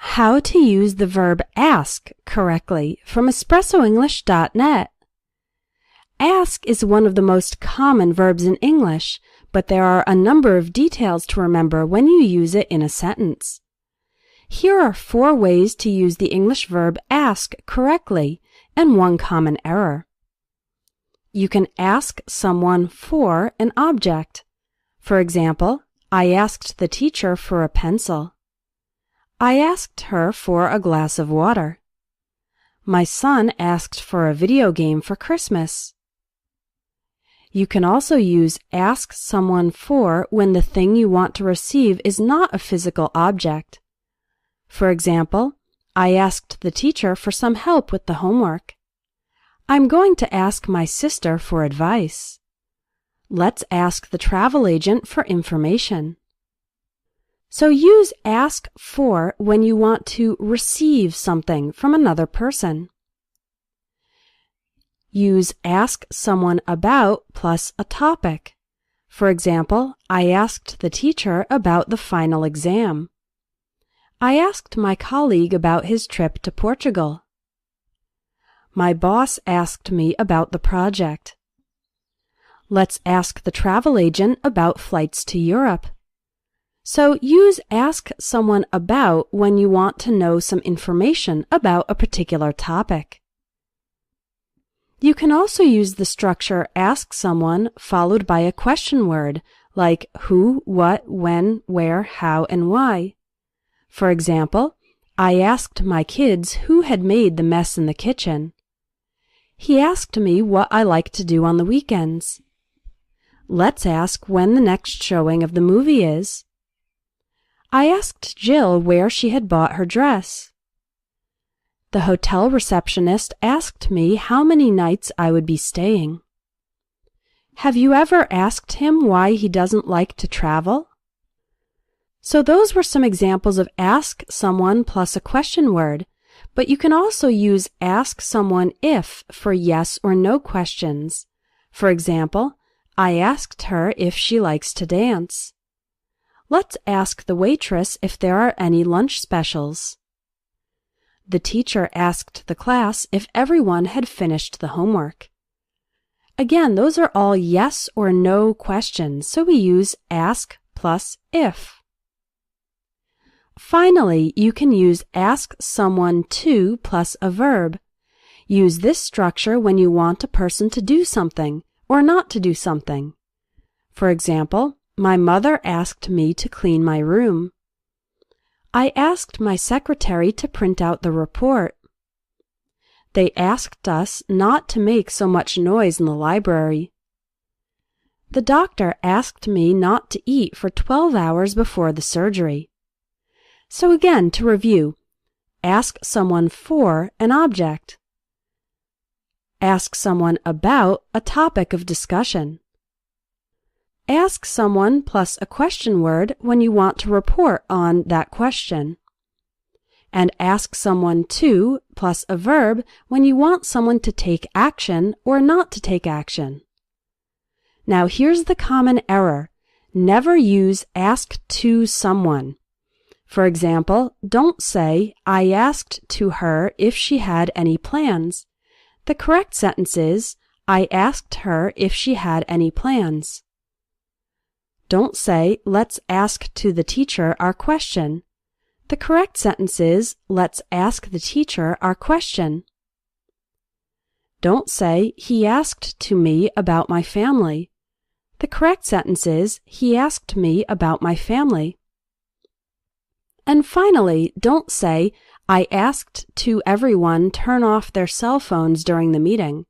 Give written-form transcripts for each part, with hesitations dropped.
How to use the verb ask correctly from espressoenglish.net. Ask is one of the most common verbs in English, but there are a number of details to remember when you use it in a sentence. Here are 4 ways to use the English verb ask correctly and one common error. You can ask someone for an object. For example, I asked the teacher for a pencil. I asked her for a glass of water. My son asked for a video game for Christmas. You can also use ask someone for when the thing you want to receive is not a physical object. For example, I asked the teacher for some help with the homework. I'm going to ask my sister for advice. Let's ask the travel agent for information. So use ask for when you want to receive something from another person. Use ask someone about plus a topic. For example, I asked the teacher about the final exam. I asked my colleague about his trip to Portugal. My boss asked me about the project. Let's ask the travel agent about flights to Europe. So use ask someone about when you want to know some information about a particular topic. You can also use the structure ask someone followed by a question word like who, what, when, where, how, and why. For example, I asked my kids who had made the mess in the kitchen. He asked me what I like to do on the weekends. Let's ask when the next showing of the movie is. I asked Jill where she had bought her dress. The hotel receptionist asked me how many nights I would be staying. Have you ever asked him why he doesn't like to travel? So those were some examples of ask someone plus a question word, but you can also use ask someone if for yes or no questions. For example, I asked her if she likes to dance. Let's ask the waitress if there are any lunch specials. The teacher asked the class if everyone had finished the homework. Again, those are all yes or no questions, so we use ask plus if. Finally, you can use ask someone to plus a verb. Use this structure when you want a person to do something or not to do something. For example, my mother asked me to clean my room. I asked my secretary to print out the report. They asked us not to make so much noise in the library. The doctor asked me not to eat for 12 hours before the surgery. So again, to review, ask someone for an object. Ask someone about a topic of discussion. Ask someone plus a question word when you want to report on that question. And ask someone to plus a verb when you want someone to take action or not to take action. Now here's the common error. Never use ask to someone. For example, don't say, I asked to her if she had any plans. The correct sentence is, I asked her if she had any plans. Don't say, let's ask to the teacher our question. The correct sentence is, let's ask the teacher our question. Don't say, he asked to me about my family. The correct sentence is, he asked me about my family. And finally, don't say, I asked to everyone turn off their cell phones during the meeting.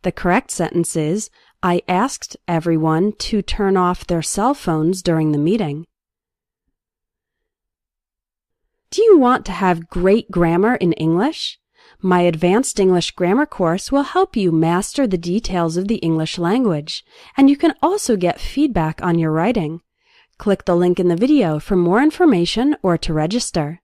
The correct sentence is, I asked everyone to turn off their cell phones during the meeting. Do you want to have great grammar in English? My Advanced English Grammar course will help you master the details of the English language, and you can also get feedback on your writing. Click the link in the video for more information or to register.